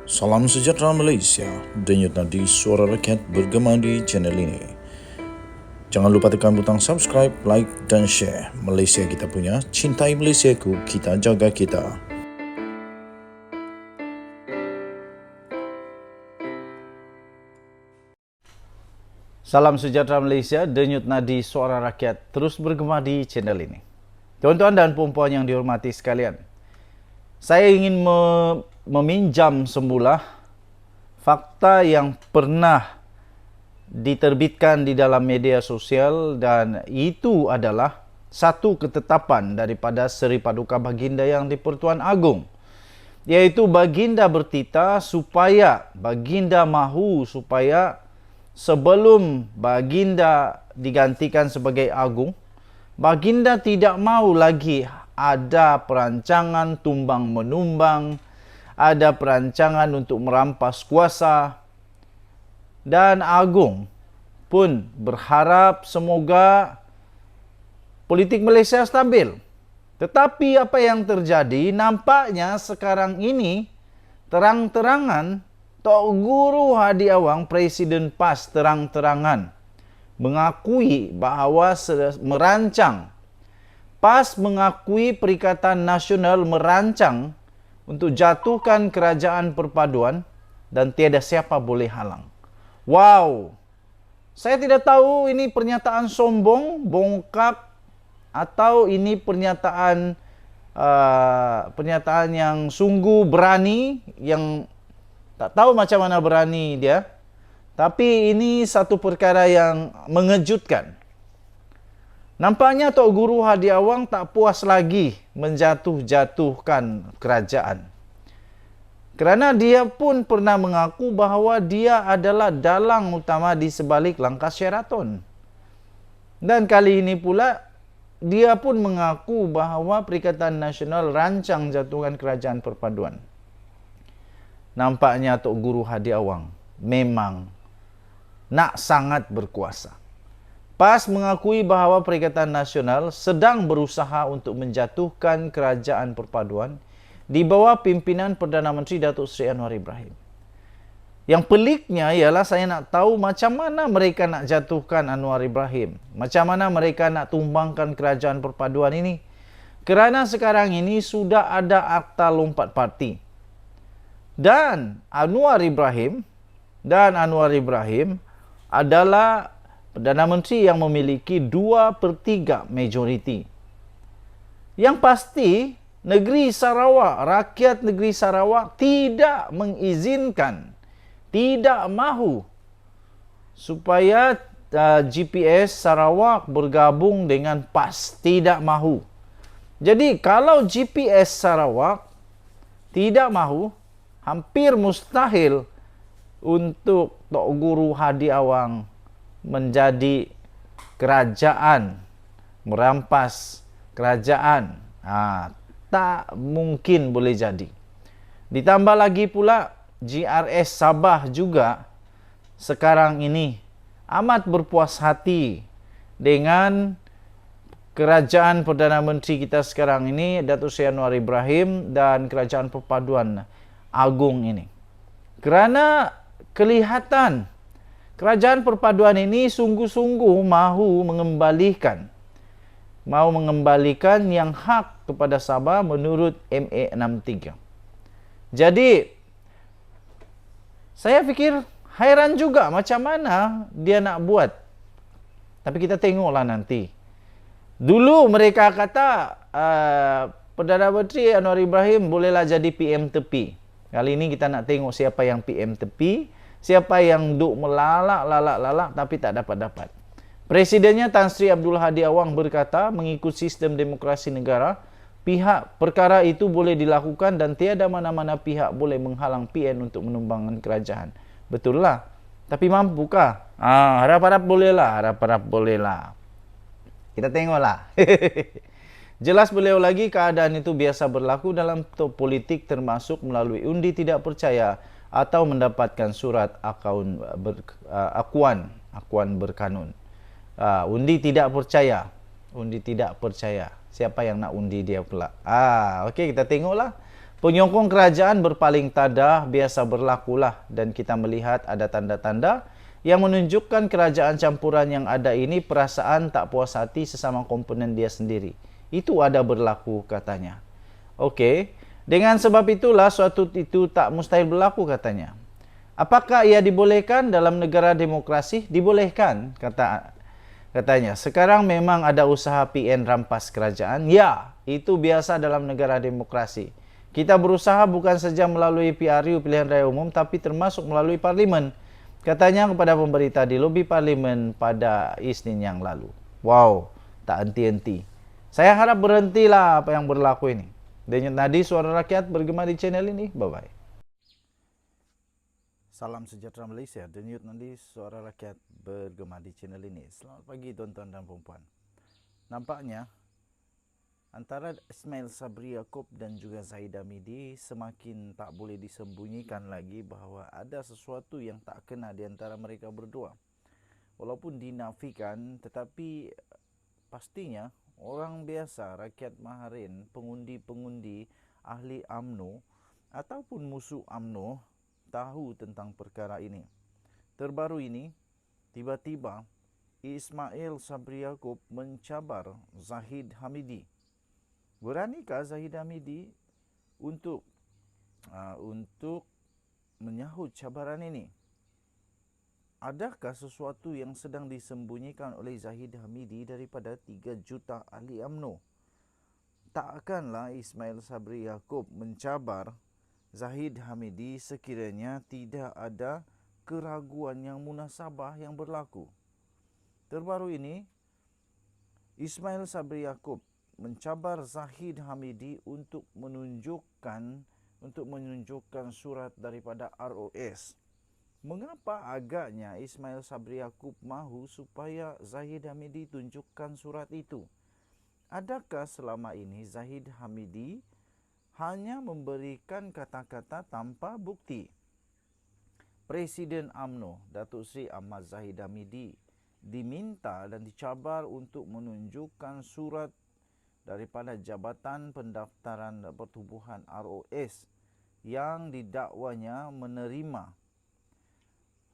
Salam sejahtera Malaysia, denyut nadi suara rakyat bergema di channel ini. Jangan lupa tekan butang subscribe, like dan share. Malaysia kita punya, cintai Malaysiaku, kita jaga kita. Salam sejahtera Malaysia, denyut nadi suara rakyat terus bergema di channel ini. Tuan-tuan dan puan-puan yang dihormati sekalian, saya ingin meminjam semula fakta yang pernah diterbitkan di dalam media sosial, dan itu adalah satu ketetapan daripada Seri Paduka Baginda Yang di-Pertuan Agong, iaitu Baginda bertitah supaya Baginda mahu supaya sebelum Baginda digantikan sebagai Agung, Baginda tidak mahu lagi ada perancangan tumbang-menumbang, ada perancangan untuk merampas kuasa. Dan Agung pun berharap semoga politik Malaysia stabil. Tetapi apa yang terjadi, nampaknya sekarang ini terang-terangan Tok Guru Hadi Awang, Presiden PAS, terang-terangan mengakui bahawa merancang, PAS mengakui Perikatan Nasional merancang untuk jatuhkan kerajaan perpaduan dan tiada siapa boleh halang. Wow! Saya tidak tahu ini pernyataan sombong, bongkak, atau ini pernyataan yang sungguh berani, yang tak tahu macam mana berani dia. Tapi ini satu perkara yang mengejutkan. Nampaknya Tok Guru Hadi Awang tak puas lagi menjatuh-jatuhkan kerajaan. Kerana dia pun pernah mengaku bahawa dia adalah dalang utama di sebalik langkah Sheraton. Dan kali ini pula, dia pun mengaku bahawa Perikatan Nasional rancang jatuhkan kerajaan perpaduan. Nampaknya Tok Guru Hadi Awang memang nak sangat berkuasa. PAS mengakui bahawa Perikatan Nasional sedang berusaha untuk menjatuhkan kerajaan perpaduan di bawah pimpinan Perdana Menteri Datuk Seri Anwar Ibrahim. Yang peliknya ialah saya nak tahu macam mana mereka nak jatuhkan Anwar Ibrahim. Macam mana mereka nak tumbangkan kerajaan perpaduan ini. Kerana sekarang ini sudah ada Akta Lompat Parti. Dan Anwar Ibrahim adalah Perdana Menteri yang memiliki 2/3 majoriti. Yang pasti, negeri Sarawak, rakyat negeri Sarawak tidak mengizinkan, tidak mahu supaya GPS Sarawak bergabung dengan PAS. Tidak mahu. Jadi, kalau GPS Sarawak tidak mahu, hampir mustahil untuk Tok Guru Hadi Awang menjadi kerajaan, merampas kerajaan. Tak mungkin boleh jadi. Ditambah lagi pula, GRS Sabah juga sekarang ini amat berpuas hati dengan kerajaan Perdana Menteri kita sekarang ini, Datuk Seri Anwar Ibrahim, dan kerajaan perpaduan Agong ini. Kerana kelihatan kerajaan perpaduan ini sungguh-sungguh mahu mengembalikan yang hak kepada Sabah menurut MA 63. Jadi, saya fikir hairan juga macam mana dia nak buat. Tapi kita tengoklah nanti. Dulu mereka kata Perdana Menteri Anwar Ibrahim bolehlah jadi PM tepi. Kali ini kita nak tengok siapa yang PM tepi, siapa yang duk melalak tapi tak dapat-dapat. Presidennya Tan Sri Abdul Hadi Awang berkata, mengikut sistem demokrasi negara, pihak perkara itu boleh dilakukan dan tiada mana-mana pihak boleh menghalang PN untuk menumbangkan kerajaan. Betul lah. Tapi mampukah? Harap-harap bolehlah. Kita tengoklah. Jelas beliau lagi, keadaan itu biasa berlaku dalam politik, termasuk melalui undi tidak percaya atau mendapatkan surat akuan berkanun. Undi tidak percaya. Siapa yang nak undi dia pula? Okey, kita tengoklah. Penyokong kerajaan berpaling tadah biasa berlakulah dan kita melihat ada tanda-tanda yang menunjukkan kerajaan campuran yang ada ini perasaan tak puas hati sesama komponen dia sendiri. Itu ada berlaku katanya. Okey, dengan sebab itulah suatu itu tak mustahil berlaku katanya. Apakah ia dibolehkan dalam negara demokrasi? Dibolehkan, katanya. Sekarang memang ada usaha PN rampas kerajaan. Ya, itu biasa dalam negara demokrasi. Kita berusaha bukan saja melalui PRU, pilihan raya umum, tapi termasuk melalui parlimen. Katanya kepada pemberita di lobi parlimen pada Isnin yang lalu. Wow, tak henti-henti. Saya harap berhentilah apa yang berlaku ini. Denyut nadi suara rakyat bergema di channel ini. Bye-bye. Salam sejahtera Malaysia. Denyut nadi suara rakyat bergema di channel ini. Selamat pagi tuan-tuan dan puan-puan. Nampaknya antara Ismail Sabri Yaakob dan juga Zahid Hamidi semakin tak boleh disembunyikan lagi bahawa ada sesuatu yang tak kena di antara mereka berdua. Walaupun dinafikan, tetapi pastinya orang biasa, rakyat Maharin, pengundi-pengundi, ahli UMNO ataupun musuh UMNO tahu tentang perkara ini. Terbaru ini, tiba-tiba Ismail Sabri Yaakob mencabar Zahid Hamidi. Beranikah Zahid Hamidi untuk menyahut cabaran ini? Adakah sesuatu yang sedang disembunyikan oleh Zahid Hamidi daripada 3 juta ahli UMNO? Takkanlah Ismail Sabri Yaakob mencabar Zahid Hamidi sekiranya tidak ada keraguan yang munasabah yang berlaku. Terbaru ini, Ismail Sabri Yaakob mencabar Zahid Hamidi untuk menunjukkan surat daripada ROS. Mengapa agaknya Ismail Sabri Yaakob mahu supaya Zahid Hamidi tunjukkan surat itu? Adakah selama ini Zahid Hamidi hanya memberikan kata-kata tanpa bukti? Presiden UMNO, Datuk Seri Ahmad Zahid Hamidi, diminta dan dicabar untuk menunjukkan surat daripada Jabatan Pendaftaran Pertubuhan ROS yang didakwanya menerima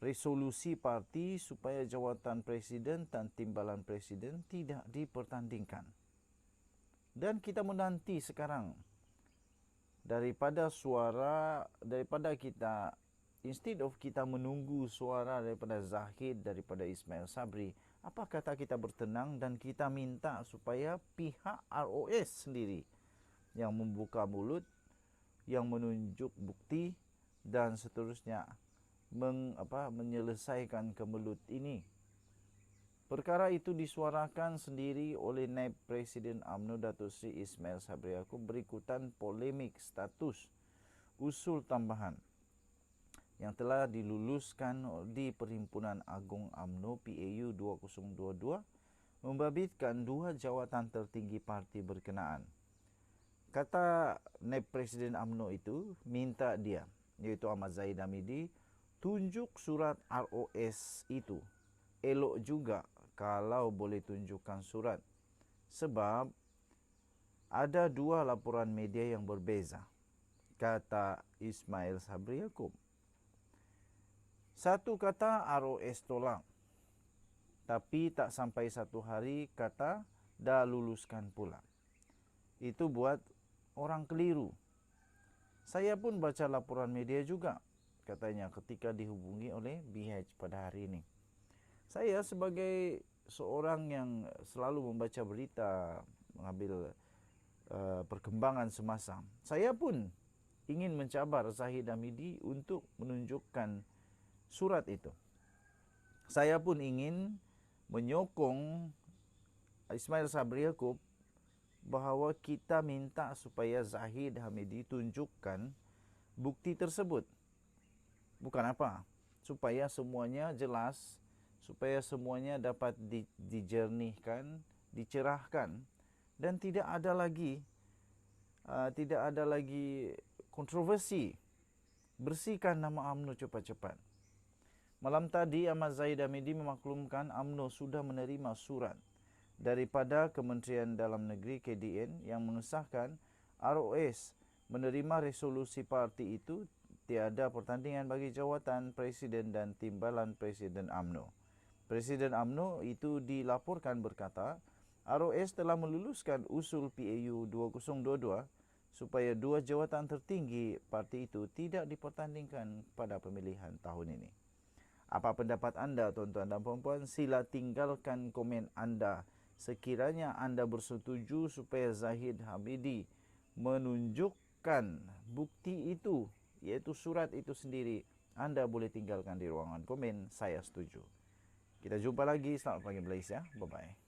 resolusi parti supaya jawatan presiden dan timbalan presiden tidak dipertandingkan. Dan kita menanti sekarang daripada kita, instead of kita menunggu suara daripada Zahid, daripada Ismail Sabri, apa kata kita bertenang dan kita minta supaya pihak ROS sendiri yang membuka mulut, yang menunjuk bukti dan seterusnya menyelesaikan kemelut ini. Perkara itu disuarakan sendiri oleh Naib Presiden UMNO Datuk Seri Ismail Sabri Yaakob berikutan polemik status usul tambahan yang telah diluluskan di Perhimpunan Agung UMNO PAU 2022 membabitkan 2 jawatan tertinggi parti berkenaan. Kata Naib Presiden UMNO itu minta dia, iaitu Ahmad Zahid Hamidi, tunjuk surat ROS itu. Elok juga kalau boleh tunjukkan surat. Sebab ada 2 laporan media yang berbeza, kata Ismail Sabri Yaakob. Satu kata ROS tolak, tapi tak sampai 1 hari kata dah luluskan pula. Itu buat orang keliru. Saya pun baca laporan media juga, katanya ketika dihubungi oleh BH pada hari ini. Saya sebagai seorang yang selalu membaca berita, mengambil perkembangan semasa, saya pun ingin mencabar Zahid Hamidi untuk menunjukkan surat itu. Saya pun ingin menyokong Ismail Sabri Yaakob bahawa kita minta supaya Zahid Hamidi tunjukkan bukti tersebut. Bukan apa, supaya semuanya jelas, supaya semuanya dapat dijernihkan, dicerahkan dan tidak ada lagi kontroversi. Bersihkan nama UMNO cepat-cepat. Malam tadi Ahmad Zahid Hamidi memaklumkan UMNO sudah menerima surat daripada Kementerian Dalam Negeri KDN yang mengesahkan ROS menerima resolusi parti itu tiada pertandingan bagi jawatan Presiden dan Timbalan Presiden UMNO. Presiden UMNO itu dilaporkan berkata, ROS telah meluluskan usul PAU 2022 supaya dua jawatan tertinggi parti itu tidak dipertandingkan pada pemilihan tahun ini. Apa pendapat anda, tuan-tuan dan puan-puan? Sila tinggalkan komen anda. Sekiranya anda bersetuju supaya Zahid Hamidi menunjukkan bukti itu, iaitu surat itu sendiri, anda boleh tinggalkan di ruangan komen. Saya setuju. Kita jumpa lagi. Selamat pagi Malaysia. Bye-bye.